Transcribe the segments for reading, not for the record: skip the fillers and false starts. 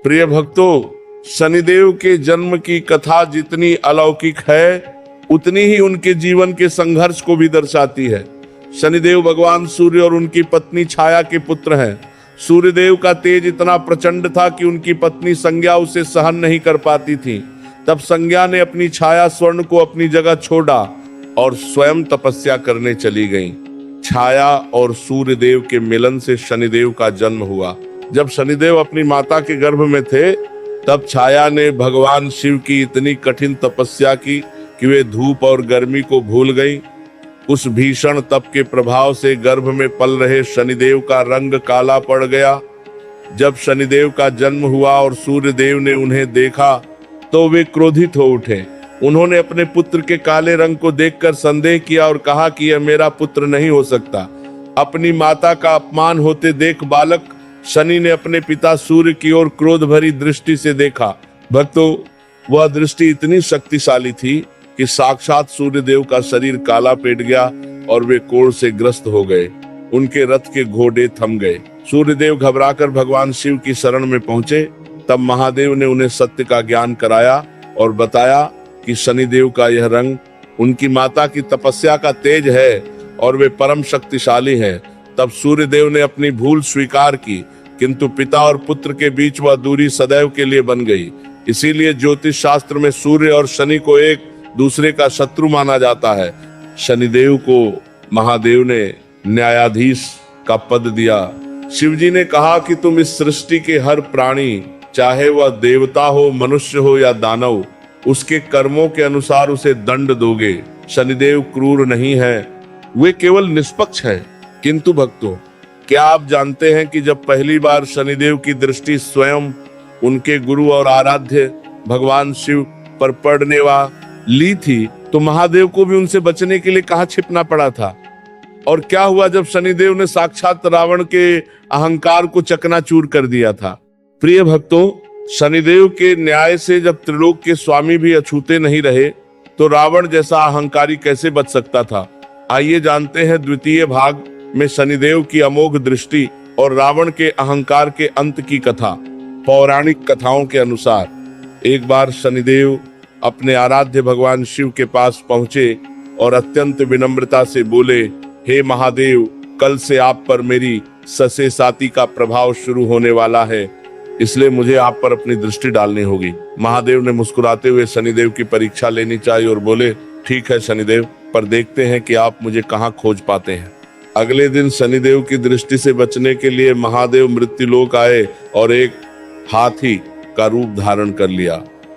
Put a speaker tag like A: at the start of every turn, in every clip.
A: प्रिय भक्तों, शनिदेव के जन्म की कथा जितनी अलौकिक है उतनी ही उनके जीवन के संघर्ष को भी दर्शाती है। शनिदेव भगवान सूर्य और उनकी पत्नी छाया के पुत्र हैं। सूर्यदेव का तेज इतना प्रचंड था कि उनकी पत्नी संज्ञा उसे सहन नहीं कर पाती थी। तब संज्ञा ने अपनी छाया स्वर्ण को अपनी जगह छोड़ा और स्वयं तपस्या करने चली गईं। छाया और सूर्यदेव के मिलन से शनिदेव का जन्म हुआ। जब शनिदेव अपनी माता के गर्भ में थे तब छाया ने भगवान शिव की इतनी कठिन तपस्या की कि वे धूप और गर्मी को भूल गई। उस भीषण तप के प्रभाव से गर्भ में पल रहे शनिदेव का रंग काला पड़ गया। जब शनिदेव का जन्म हुआ और सूर्यदेव ने उन्हें देखा तो वे क्रोधित हो उठे। उन्होंने अपने पुत्र के काले रंग को देखकर संदेह किया और कहा कि यह मेरा पुत्र नहीं हो सकता। अपनी माता का अपमान होते देख बालक शनि ने अपने पिता सूर्य की ओर क्रोध भरी दृष्टि से देखा। भक्तों, वह दृष्टि इतनी शक्तिशाली थी कि साक्षात सूर्यदेव का शरीर काला पेट गया और वे कोढ़ से ग्रस्त हो गए। उनके रथ के घोड़े थम गए। सूर्यदेव घबराकर भगवान शिव की शरण में पहुंचे। तब महादेव ने उन्हें सत्य का ज्ञान कराया और बताया कि शनिदेव का यह रंग उनकी माता की तपस्या का तेज है और वे परम शक्तिशाली हैं। तब सूर्यदेव ने अपनी भूल स्वीकार की, किंतु पिता और पुत्र के बीच वह दूरी सदैव के लिए बन गई। इसीलिए ज्योतिष शास्त्र में सूर्य और शनि को एक दूसरे का शत्रु माना जाता है। शनिदेव को महादेव ने न्यायाधीश का पद दिया। शिवजी ने कहा कि तुम इस सृष्टि के हर प्राणी, चाहे वह देवता हो, मनुष्य हो या दानव, उसके कर्मों के अनुसार उसे दंड दोगे। शनिदेव क्रूर नहीं है, वे केवल निष्पक्ष हैं। किंतु भक्तों, क्या आप जानते हैं कि जब पहली बार शनिदेव की दृष्टि स्वयं उनके गुरु और आराध्य भगवान शिव पर पड़ने वाली थी तो महादेव को भी उनसे बचने के लिए कहां छिपना पड़ा था? और क्या हुआ जब शनिदेव ने साक्षात रावण के अहंकार को चकनाचूर कर दिया था? प्रिय भक्तों, शनिदेव के न्याय से जब त्रिलोक के स्वामी भी अछूते नहीं रहे तो रावण जैसा अहंकारी कैसे बच सकता था? आइए जानते हैं द्वितीय भाग में शनिदेव की अमोघ दृष्टि और रावण के अहंकार के अंत की कथा। पौराणिक कथाओं के अनुसार एक बार शनिदेव अपने आराध्य भगवान शिव के पास पहुंचे और अत्यंत विनम्रता से बोले, हे महादेव, कल से आप पर मेरी ससे साती का प्रभाव शुरू होने वाला है, इसलिए मुझे आप पर अपनी दृष्टि डालनी होगी। महादेव ने मुस्कुराते हुए शनिदेव की परीक्षा लेनी चाहिए और बोले, ठीक है शनिदेव, पर देखते हैं कि आप मुझे कहाँ खोज पाते हैं। अगले दिन शनिदेव की दृष्टि से बचने के लिए महादेव मृत्युलोक आए और एक हाथी का रूप धारण कर लिया।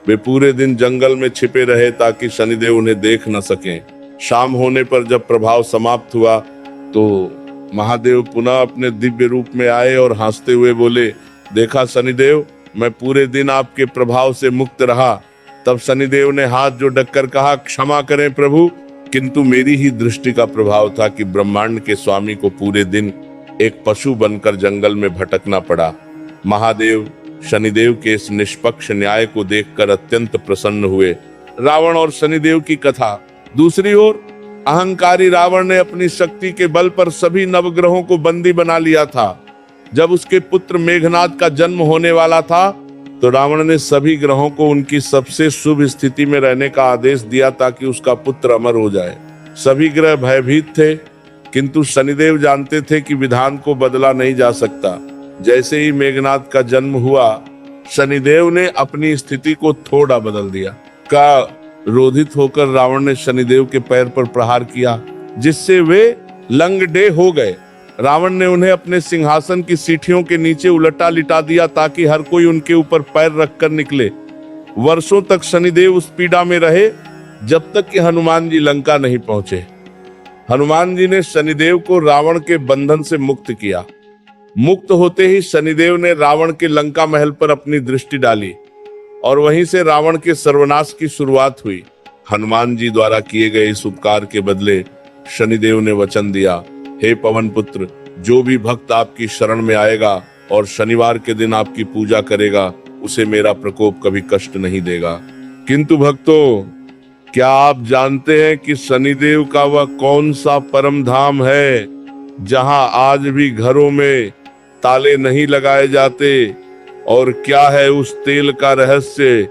A: वे पूरे दिन जंगल में छिपे रहे ताकि शनिदेव उन्हें देख न सकें। शाम होने पर जब प्रभाव समाप्त हुआ तो महादेव पुनः अपने दिव्य रूप में आए और हंसते हुए बोले, देखा शनिदेव, मैं पूरे दिन आपके प्रभाव से मुक्त रहा। तब शनिदेव ने हाथ जोड़कर कर कहा, क्षमा करें प्रभु, किंतु मेरी ही दृष्टि का प्रभाव था कि ब्रह्मांड के स्वामी को पूरे दिन एक पशु बनकर जंगल में भटकना पड़ा। महादेव शनिदेव के इस निष्पक्ष न्याय को देखकर अत्यंत प्रसन्न हुए। रावण और शनिदेव की कथा। दूसरी ओर अहंकारी रावण ने अपनी शक्ति के बल पर सभी नवग्रहों को बंदी बना लिया था। जब उसके पुत्र मेघनाद का जन्म होने वाला था तो रावण ने सभी ग्रहों को उनकी सबसे शुभ स्थिति में रहने का आदेश दिया ताकि उसका पुत्र अमर हो जाए। सभी ग्रह भयभीत थे, किंतु शनिदेव जानते थे कि विधान को बदला नहीं जा सकता। जैसे ही मेघनाद का जन्म हुआ, शनिदेव ने अपनी स्थिति को थोड़ा बदल दिया। क्रोधित होकर रावण ने शनिदेव के पैर पर प्रहार किया, जिससे वे लंगड़े हो गए। रावण ने उन्हें अपने सिंहासन की सीढ़ियों के नीचे उलटा लिटा दिया ताकि हर कोई उनके ऊपर पैर रखकर निकले। वर्षों तक शनिदेव उस पीड़ा में रहे जब तक कि हनुमान जी लंका नहीं पहुंचे। हनुमान जी ने शनिदेव को रावण के बंधन से मुक्त किया। मुक्त होते ही शनिदेव ने रावण के लंका महल पर अपनी दृष्टि डाली और वहीं से रावण के सर्वनाश की शुरुआत हुई। हनुमान जी द्वारा किए गए इस उपकार के बदले शनिदेव ने वचन दिया, हे पवन पुत्र, जो भी भक्त आपकी शरण में आएगा और शनिवार के दिन आपकी पूजा करेगा, उसे मेरा प्रकोप कभी कष्ट नहीं देगा। किंतु भक्तों, क्या आप जानते हैं कि शनिदेव का वह कौन सा परम धाम है जहां आज भी घरों में ताले नहीं लगाए जाते और क्या है उस तेल का रहस्य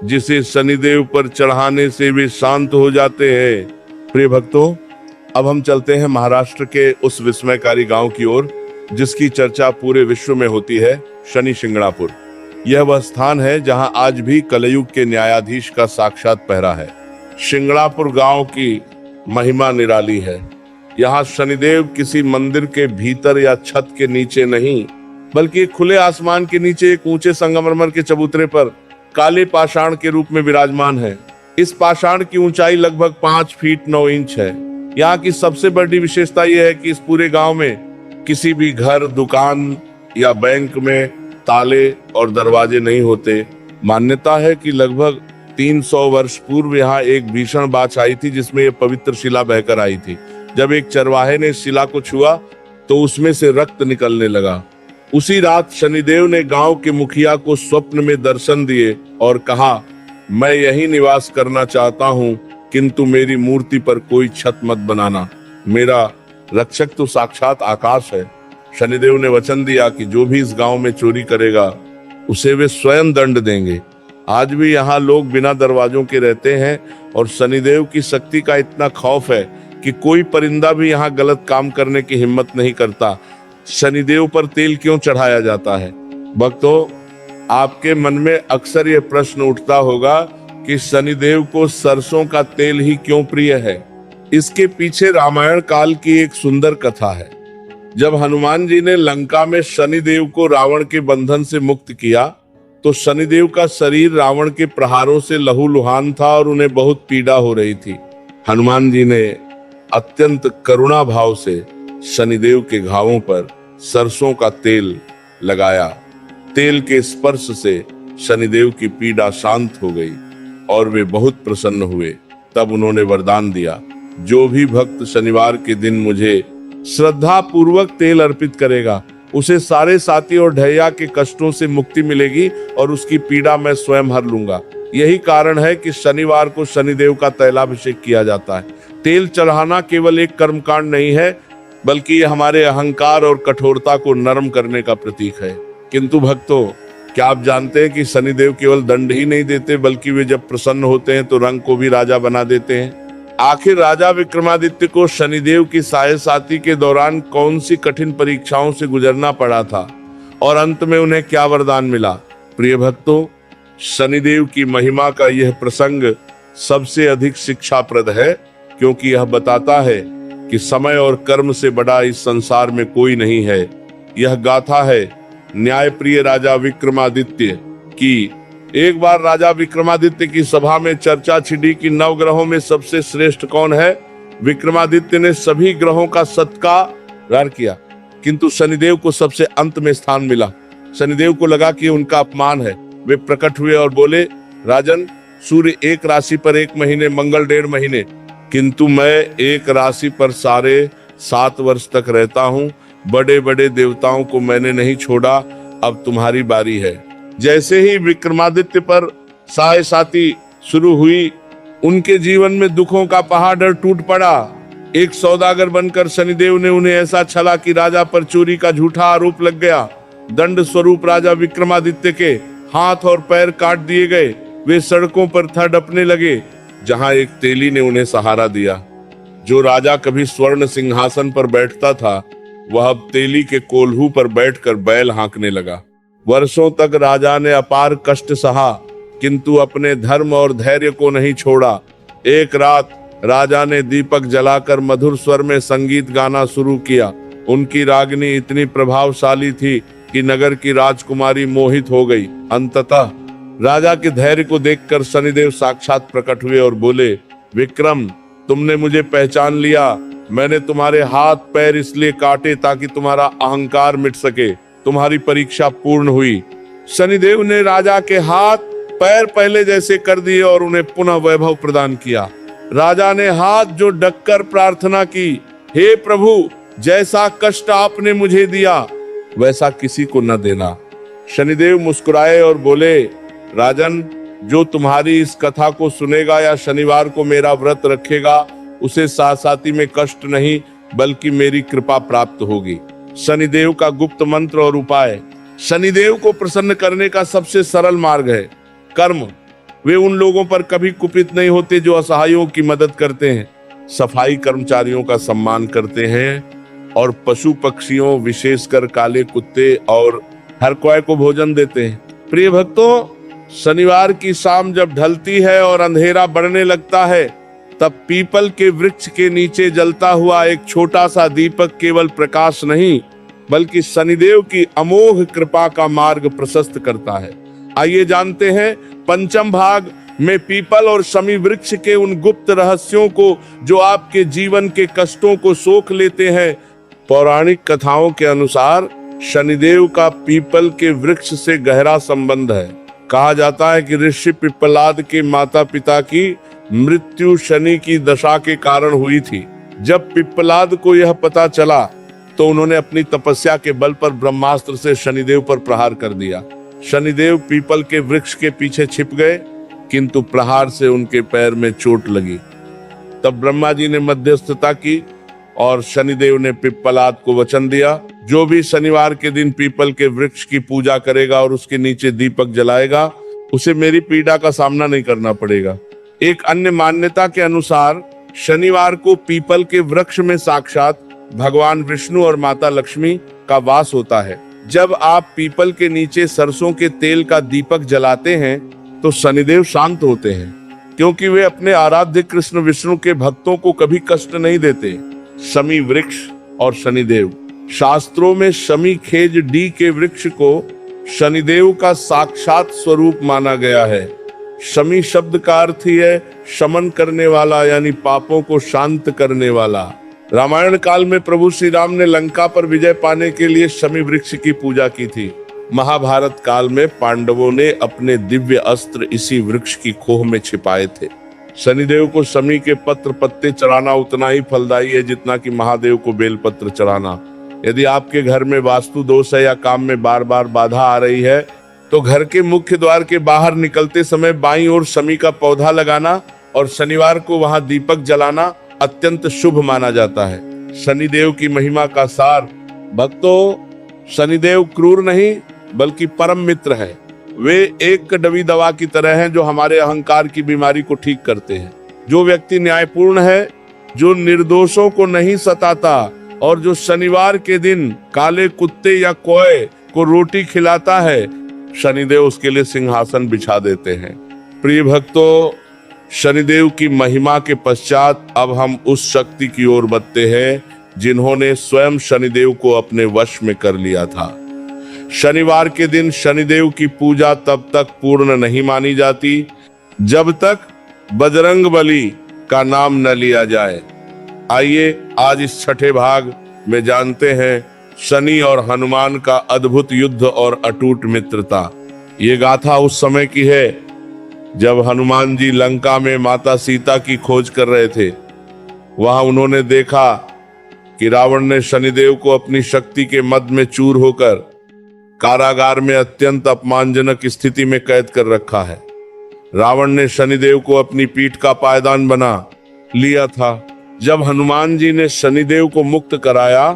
A: जिसे शनिदेव पर चढ़ाने से वे शांत हो जाते हैं। प्रिय भक्तों, अब हम चलते हैं महाराष्ट्र के उस विस्मयकारी गांव की ओर जिसकी चर्चा पूरे विश्व में होती है, शनि शिंगणापुर। यह वह स्थान है जहां आज भी कलयुग के न्यायाधीश का साक्षात पहरा है। शिंगणापुर गांव की महिमा निराली है। यहाँ शनिदेव किसी मंदिर के भीतर या छत के नीचे नहीं, बल्कि खुले आसमान के नीचे एक ऊंचे संगमरमर के चबूतरे पर काले पाषाण के रूप में विराजमान है। इस पाषाण की ऊंचाई लगभग 5 फीट 9 इंच है। यहाँ की सबसे बड़ी विशेषता यह है कि इस पूरे गांव में किसी भी घर, दुकान या बैंक में ताले और दरवाजे नहीं होते। मान्यता है कि लगभग 300 वर्ष पूर्व यहाँ एक भीषण बाढ़ आई थी जिसमें यह पवित्र शिला बहकर आई थी। जब एक चरवाहे ने शिला को छुआ तो उसमें से रक्त निकलने लगा। उसी रात शनिदेव ने गांव के मुखिया को स्वप्न में दर्शन दिए और कहा, मैं यही निवास करना चाहता हूँ, किंतु मेरी मूर्ति पर कोई छत मत बनाना। मेरा रक्षक तो साक्षात आकाश है। शनिदेव ने वचन दिया कि जो भी इस गांव में चोरी करेगा उसे वे स्वयं दंड देंगे। आज भी यहाँ लोग बिना दरवाजों के रहते हैं और शनिदेव की शक्ति का इतना खौफ है कि कोई परिंदा भी यहाँ गलत काम करने की हिम्मत नहीं करता। शनिदेव पर तेल क्यों चढ़ाया जाता है? भक्तों, आपके मन में अक्सर यह प्रश्न उठता होगा कि शनिदेव को सरसों का तेल ही क्यों प्रिय है। इसके पीछे रामायण काल की एक सुंदर कथा है। जब हनुमान जी ने लंका में शनिदेव को रावण के बंधन से मुक्त किया तो शनिदेव का शरीर रावण के प्रहारों से लहूलुहान था और उन्हें बहुत पीड़ा हो रही थी। हनुमान जी ने अत्यंत करुणा भाव से शनिदेव के घावों पर सरसों का तेल लगाया। तेल के स्पर्श से शनिदेव की पीड़ा शांत हो गई और वे बहुत प्रसन्न हुए। तब उन्होंने वरदान दिया, जो भी भक्त शनिवार के दिन मुझे श्रद्धा पूर्वक तेल अर्पित करेगा उसे सारे साथी और ढैया के कष्टों से मुक्ति मिलेगी और उसकी पीड़ा मैं स्वयं हर लूंगा। यही कारण है कि शनिवार को शनिदेव का तैलाभिषेक किया जाता है। तेल चढ़ाना केवल एक कर्मकांड नहीं है, बल्कि यह हमारे अहंकार और कठोरता को नरम करने का प्रतीक है। किंतु भक्तों, क्या आप जानते हैं कि शनिदेव केवल दंड ही नहीं देते, बल्कि वे जब प्रसन्न होते हैं तो रंग को भी राजा बना देते हैं। आखिर राजा विक्रमादित्य को शनिदेव की सायसाती के दौरान कौन सी कठिन परीक्षाओं से गुजरना पड़ा था और अंत में उन्हें क्या वरदान मिला? प्रिय भक्तों, शनिदेव की महिमा का यह प्रसंग सबसे अधिक शिक्षाप्रद है, क्योंकि यह बताता है कि समय और कर्म से बड़ा इस संसार में कोई नहीं है। यह गाथा है न्यायप्रिय राजा विक्रमादित्य की। एक बार राजा विक्रमादित्य की सभा में चर्चा छिड़ी कि नवग्रहों में सबसे श्रेष्ठ कौन है। विक्रमादित्य ने सभी ग्रहों का सत्कार किया, किंतु शनिदेव को सबसे अंत में स्थान मिला। शनिदेव को लगा कि उनका अपमान है। वे प्रकट हुए और बोले, राजन, सूर्य एक राशि पर 1 महीने, मंगल 1.5 महीने, किंतु मैं एक राशि पर सारे 7 वर्ष तक रहता हूँ। बड़े बड़े देवताओं को मैंने नहीं छोड़ा, अब तुम्हारी बारी है। जैसे ही विक्रमादित्य पर सायसाती शुरू हुई, उनके जीवन में दुखों का पहाड़ टूट पड़ा। एक सौदागर बनकर शनिदेव ने उन्हें ऐसा छला कि राजा पर चोरी का झूठा आरोप लग गया। दंड स्वरूप राजा विक्रमादित्य के हाथ और पैर काट दिए गए। वे सड़कों पर तड़पने लगे, जहां एक तेली ने उन्हें सहारा दिया। जो राजा कभी स्वर्ण सिंहासन पर बैठता था, वह अब तेली के कोल्हू पर बैठकर बैल हाँकने लगा। वर्षों तक राजा ने अपार कष्ट सहा, किंतु अपने धर्म और धैर्य को नहीं छोड़ा। एक रात राजा ने दीपक जलाकर मधुर स्वर में संगीत गाना शुरू किया। उनकी रागिनी इतनी प्रभावशाली थी कि नगर की राजकुमारी मोहित हो गई। अंततः राजा के धैर्य को देखकर शनिदेव साक्षात प्रकट हुए और बोले, विक्रम, तुमने मुझे पहचान लिया। मैंने तुम्हारे हाथ पैर इसलिए काटे ताकि तुम्हारा अहंकार मिट सके। तुम्हारी परीक्षा पूर्ण हुई। शनिदेव ने राजा के हाथ पैर पहले जैसे कर दिए और उन्हें पुनः वैभव प्रदान किया। राजा ने हाथ जो ढककर प्रार्थना की, हे प्रभु, जैसा कष्ट आपने मुझे दिया वैसा किसी को न देना। शनिदेव मुस्कुराए और बोले, राजन, जो तुम्हारी इस कथा को सुनेगा या शनिवार को मेरा व्रत रखेगा, उसे साथी में कष्ट नहीं बल्कि मेरी कृपा प्राप्त होगी। शनिदेव का गुप्त मंत्र और उपाय। शनिदेव को प्रसन्न करने का सबसे सरल मार्ग है कर्म। वे उन लोगों पर कभी कुपित नहीं होते जो असहायों की मदद करते हैं, सफाई कर्मचारियों का सम्मान करते हैं और पशु पक्षियों विशेषकर काले कुत्ते और हर कोई को भोजन देते हैं। प्रिय भक्तों, शनिवार की शाम जब ढलती है और अंधेरा बढ़ने लगता है, तब पीपल के वृक्ष के नीचे जलता हुआ एक छोटा सा दीपक केवल प्रकाश नहीं बल्कि शनिदेव की अमोघ कृपा का मार्ग प्रशस्त करता है। आइए जानते हैं पंचम भाग में पीपल और शमी वृक्ष के उन गुप्त रहस्यों को जो आपके जीवन के कष्टों को सोख लेते हैं। पौराणिक कथाओं के अनुसार शनिदेव का पीपल के वृक्ष से गहरा संबंध है। कहा जाता है कि ऋषि पिप्पलाद के माता पिता की मृत्यु शनि की दशा के कारण हुई थी। जब पिप्पलाद को यह पता चला तो उन्होंने अपनी तपस्या के बल पर ब्रह्मास्त्र से शनिदेव पर प्रहार कर दिया। शनिदेव पीपल के वृक्ष के पीछे छिप गए, किंतु प्रहार से उनके पैर में चोट लगी। तब ब्रह्मा जी ने मध्यस्थता की और शनिदेव ने पिप्पलाद को वचन दिया, जो भी शनिवार के दिन पीपल के वृक्ष की पूजा करेगा और उसके नीचे दीपक जलाएगा, उसे मेरी पीड़ा का सामना नहीं करना पड़ेगा। एक अन्य मान्यता के अनुसार शनिवार को पीपल के वृक्ष में साक्षात भगवान विष्णु और माता लक्ष्मी का वास होता है। जब आप पीपल के नीचे सरसों के तेल का दीपक जलाते हैं तो शनिदेव शांत होते हैं, क्योंकि वे अपने आराध्य कृष्ण विष्णु के भक्तों को कभी कष्ट नहीं देते। शमी वृक्ष और शनिदेव। शास्त्रों में शमी खेज डी के वृक्ष को शनिदेव का साक्षात स्वरूप माना गया है। शमी शब्द का अर्थ ही है शमन करने वाला, यानी पापों को शांत करने वाला। रामायण काल में प्रभु श्री राम ने लंका पर विजय पाने के लिए शमी वृक्ष की पूजा की थी। महाभारत काल में पांडवों ने अपने दिव्य अस्त्र इसी वृक्ष की खोह में छिपाए थे। शनिदेव को शमी के पत्र पत्ते चढ़ाना उतना ही फलदायी है जितना कि महादेव को बेलपत्र चढ़ाना। यदि आपके घर में वास्तु दोष है या काम में बार बार बाधा आ रही है, तो घर के मुख्य द्वार के बाहर निकलते समय बाईं ओर शमी का पौधा लगाना और शनिवार को वहां दीपक जलाना अत्यंत शुभ माना जाता है। शनिदेव की महिमा का सार। भक्तों, शनिदेव क्रूर नहीं बल्कि परम मित्र है। वे एक कड़वी दवा की तरह हैं जो हमारे अहंकार की बीमारी को ठीक करते हैं। जो व्यक्ति न्यायपूर्ण है, जो निर्दोषों को नहीं सताता और जो शनिवार के दिन काले कुत्ते या कोए को रोटी खिलाता है, शनिदेव उसके लिए सिंहासन बिछा देते हैं। प्रिय भक्तों, शनिदेव की महिमा के पश्चात अब हम उस शक्ति की ओर बढ़ते हैं जिन्होंने स्वयं शनिदेव को अपने वश में कर लिया था। शनिवार के दिन शनिदेव की पूजा तब तक पूर्ण नहीं मानी जाती जब तक बजरंगबली का नाम न लिया जाए। आइए आज इस छठे भाग में जानते हैं शनि और हनुमान का अद्भुत युद्ध और अटूट मित्रता। ये गाथा उस समय की है जब हनुमान जी लंका में माता सीता की खोज कर रहे थे। वहां उन्होंने देखा कि रावण ने शनिदेव को अपनी शक्ति के मद में चूर होकर कारागार में अत्यंत अपमानजनक स्थिति में कैद कर रखा है। रावण ने शनिदेव को अपनी पीठ का पायदान बना लिया था। जब हनुमान जी ने शनिदेव को मुक्त कराया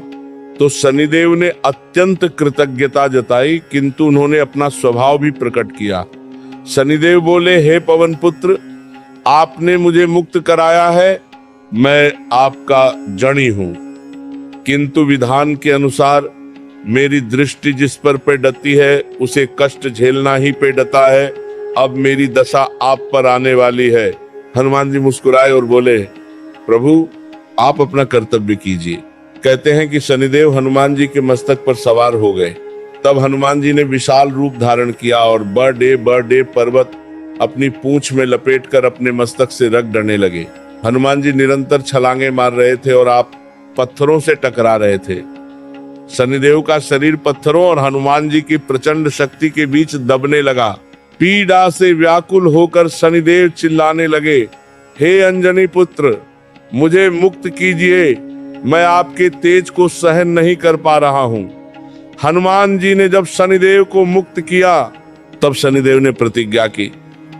A: तो शनिदेव ने अत्यंत कृतज्ञता जताई, किंतु उन्होंने अपना स्वभाव भी प्रकट किया। शनिदेव बोले, हे पवन पुत्र, आपने मुझे मुक्त कराया है, मैं आपका जनी हूं, किंतु विधान के अनुसार मेरी दृष्टि जिस पर डती है उसे कष्ट झेलना ही पे डता है। अब मेरी दशा आप पर आने वाली है। हनुमान जी मुस्कुराए और बोले, प्रभु आप अपना कर्तव्य कीजिए। कहते हैं कि शनिदेव हनुमान जी के मस्तक पर सवार हो गए। तब हनुमान जी ने विशाल रूप धारण किया और बड़े पर्वत अपनी पूंछ में लपेटकर अपने मस्तक से रख डरने लगे। हनुमान जी निरंतर छलांगे मार रहे थे और आप पत्थरों से टकरा रहे थे। शनिदेव का शरीर पत्थरों और हनुमान जी की प्रचंड शक्ति के बीच दबने लगा। पीड़ा से व्याकुल होकर शनिदेव चिल्लाने लगे, हे अंजनी पुत्र, मुझे मुक्त कीजिए, मैं आपके तेज को सहन नहीं कर पा रहा हूं। हनुमान जी ने जब शनिदेव को मुक्त किया तब शनिदेव ने प्रतिज्ञा की,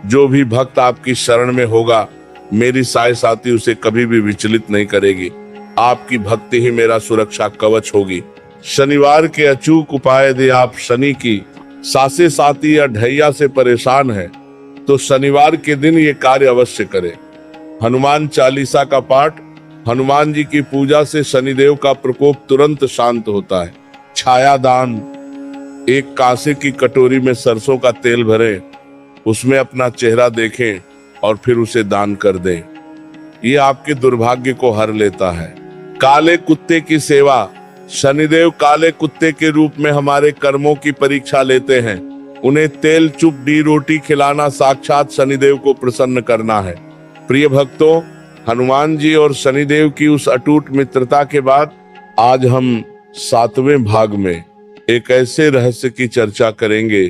A: जो भी भक्त आपकी शरण में होगा मेरी साय साथी उसे कभी भी विचलित नहीं करेगी। आपकी भक्ति ही मेरा सुरक्षा कवच होगी। शनिवार के अचूक उपाय दे आप शनि की। सासे साती या ढैया से परेशान है तो शनिवार के दिन ये कार्य अवश्य करें। हनुमान चालीसा का पाठ, हनुमान जी की पूजा से शनिदेव का प्रकोप तुरंत शांत होता है। छाया दान, एक कांसे की कटोरी में सरसों का तेल भरें, उसमें अपना चेहरा देखें और फिर उसे दान कर दें। ये आपके दुर्भाग्य को हर लेता है। काले कुत्ते की सेवा, शनिदेव काले कुत्ते के रूप में हमारे कर्मों की परीक्षा लेते हैं। उन्हें तेल चुप डी रोटी खिलाना साक्षात शनिदेव को प्रसन्न करना है। प्रिय भक्तों, हनुमान जी और शनिदेव की उस अटूट मित्रता के बाद आज हम 7वें भाग में एक ऐसे रहस्य की चर्चा करेंगे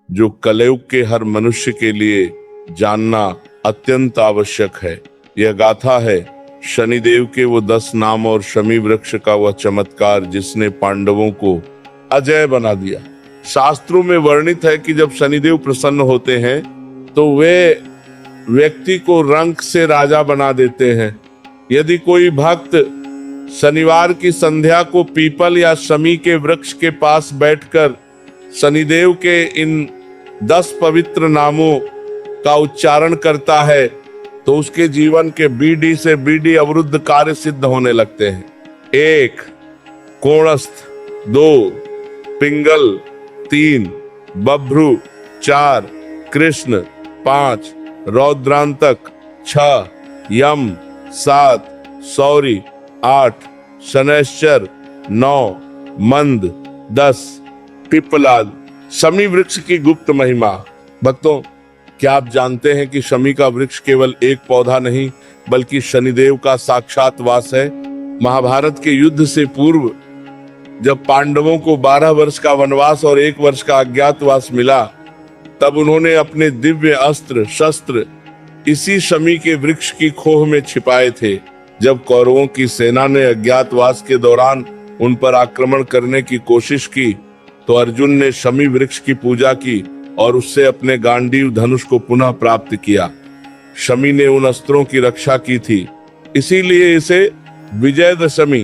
A: जो कलयुग के हर मनुष्य के लिए जानना अत्यंत आवश्यक है। यह गाथा है शनिदेव के वो 10 नाम और शमी वृक्ष का वह चमत्कार जिसने पांडवों को अजय बना दिया। शास्त्रों में वर्णित है कि जब शनिदेव प्रसन्न होते हैं तो वे व्यक्ति को रंक से राजा बना देते हैं। यदि कोई भक्त शनिवार की संध्या को पीपल या शमी के वृक्ष के पास बैठकर शनिदेव के इन 10 पवित्र नामों का उच्चारण करता है तो उसके जीवन के बीडी से बीडी अवरुद्ध कार्य सिद्ध होने लगते हैं। 1 कोणस्थ, 2 पिंगल, 3 बभ्रु, 4 कृष्ण, 5 रौद्रांतक, 6 यम, 7 सौरी, 8 शनैश्चर, 9 मंद, 10 पिपलाद। शमी वृक्ष की गुप्त महिमा। भक्तों, क्या आप जानते हैं कि शमी का वृक्ष केवल एक पौधा नहीं बल्कि शनिदेव का साक्षात वास है। महाभारत के युद्ध से पूर्व जब पांडवों को 12 वर्ष का वनवास और 1 वर्ष का अज्ञातवास मिला, तब उन्होंने अपने दिव्य अस्त्र शस्त्र इसी शमी के वृक्ष की खोह में छिपाए थे। जब कौरवों की सेना ने अज्ञातवास के दौरान उन पर आक्रमण करने की कोशिश की तो अर्जुन ने शमी वृक्ष की पूजा की और उससे अपने गांडीव धनुष को पुनः प्राप्त किया। शमी ने उन अस्त्रों की रक्षा की थी, इसीलिए इसे विजयदशमी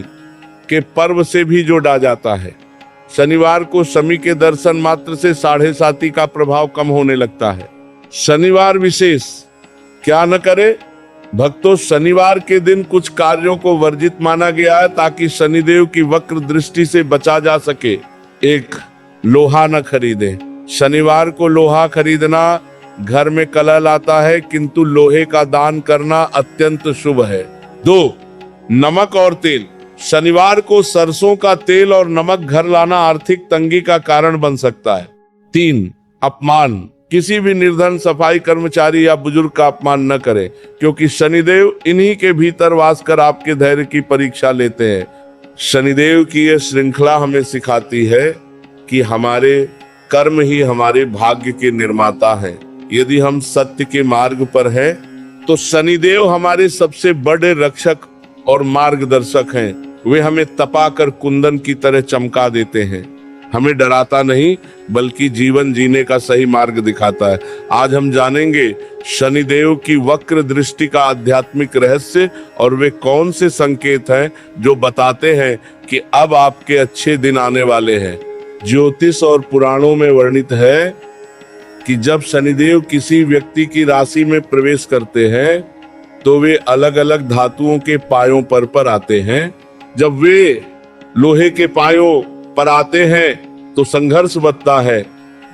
A: के पर्व से भी जोड़ा जाता है। शनिवार को शमी के दर्शन मात्र से 7.5 का प्रभाव कम होने लगता है। शनिवार विशेष क्या न करे भक्तों, शनिवार के दिन कुछ कार्यों को वर्जित माना गया है ताकि शनिदेव की वक्र दृष्टि से बचा जा सके। 1 लोहा न खरीदे। शनिवार को लोहा खरीदना घर में कलह लाता है, किंतु लोहे का दान करना अत्यंत शुभ है। 2 नमक और तेल। शनिवार को सरसों का तेल और नमक घर लाना आर्थिक तंगी का कारण बन सकता है। 3 अपमान। किसी भी निर्धन सफाई कर्मचारी या बुजुर्ग का अपमान न करें, क्योंकि शनिदेव इन्हीं के भीतर वास कर आपके धैर्य की परीक्षा लेते हैं। शनिदेव की यह श्रृंखला हमें सिखाती है कि हमारे कर्म ही हमारे भाग्य के निर्माता हैं। यदि हम सत्य के मार्ग पर हैं, तो शनिदेव हमारे सबसे बड़े रक्षक और मार्गदर्शक हैं। वे हमें तपाकर कुंदन की तरह चमका देते हैं, हमें डराता नहीं बल्कि जीवन जीने का सही मार्ग दिखाता है। आज हम जानेंगे शनिदेव की वक्र दृष्टि का आध्यात्मिक रहस्य और वे कौन से संकेत हैं जो बताते हैं कि अब आपके अच्छे दिन आने वाले हैं। ज्योतिष और पुराणों में वर्णित है कि जब शनिदेव किसी व्यक्ति की राशि में प्रवेश करते हैं तो वे अलग अलग धातुओं के पायों पर आते हैं। जब वे लोहे के पायों पर आते हैं तो संघर्ष बढ़ता है,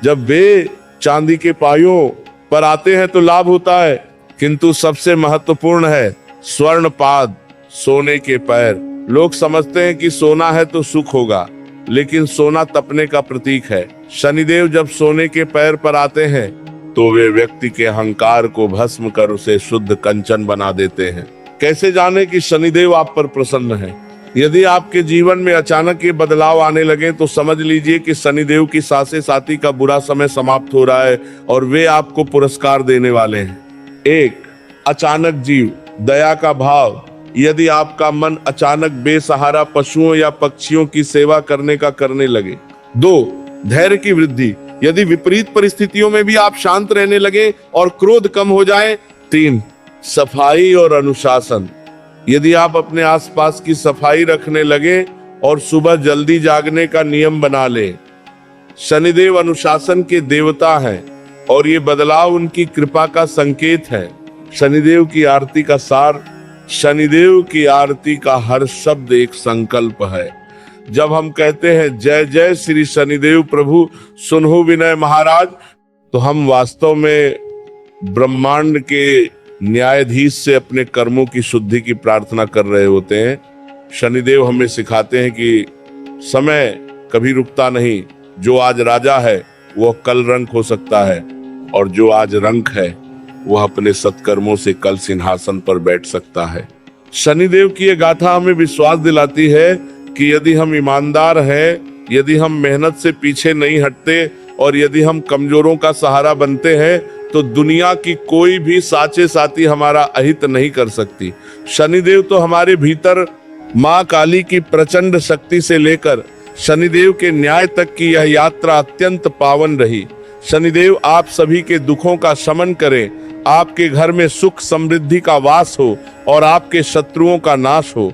A: जब वे चांदी के पायों पर आते हैं तो लाभ होता है। किंतु सबसे महत्वपूर्ण है स्वर्ण पाद, सोने के पैर। लोग समझते हैं कि सोना है तो सुख होगा, लेकिन सोना तपने का प्रतीक है। शनिदेव जब सोने के पैर पर आते हैं तो वे व्यक्ति के अहंकार को भस्म कर उसे शुद्ध कंचन बना देते हैं। कैसे जाने कि शनिदेव आप पर प्रसन्न है? यदि आपके जीवन में अचानक ये बदलाव आने लगे तो समझ लीजिए कि शनिदेव की सासे साथी का बुरा समय समाप्त हो रहा है और वे आपको पुरस्कार देने वाले हैं। 1 अचानक जीव, दया का भाव। यदि आपका मन अचानक बेसहारा पशुओं या पक्षियों की सेवा करने का करने लगे। 2 धैर्य की वृद्धि। यदि विपरीत परिस्थितियों में भी आप शांत रहने लगे और क्रोध कम हो जाए। 3 सफाई और अनुशासन। यदि आप अपने आसपास की सफाई रखने लगे और सुबह जल्दी जागने का नियम बना लें। शनिदेव अनुशासन के देवता हैं और ये बदलाव उनकी कृपा का संकेत है। शनिदेव की आरती का सार, शनिदेव की आरती का हर शब्द एक संकल्प है। जब हम कहते हैं जय जय श्री शनिदेव प्रभु सुनहु विनय महाराज, तो हम वास्तव में ब्रह्मांड के न्यायाधीश से अपने कर्मों की शुद्धि की प्रार्थना कर रहे होते हैं। शनिदेव हमें सिखाते हैं कि समय कभी रुकता नहीं। जो आज राजा है वह कल रंक हो सकता है, और जो आज रंक है वह अपने सत्कर्मों से कल सिंहासन पर बैठ सकता है। शनिदेव की यह गाथा हमें विश्वास दिलाती है कि यदि हम ईमानदार हैं, यदि हम मेहनत से पीछे नहीं हटते और यदि हम कमजोरों का सहारा बनते हैं, तो दुनिया की कोई भी साचे साथी हमारा अहित नहीं कर सकती। शनिदेव तो हमारे भीतर माँ काली की प्रचंड शक्ति से लेकर शनिदेव के न्याय तक की यह यात्रा अत्यंत पावन रही। शनिदेव आप सभी के दुखों का शमन करें, आपके घर में सुख समृद्धि का वास हो और आपके शत्रुओं का नाश हो।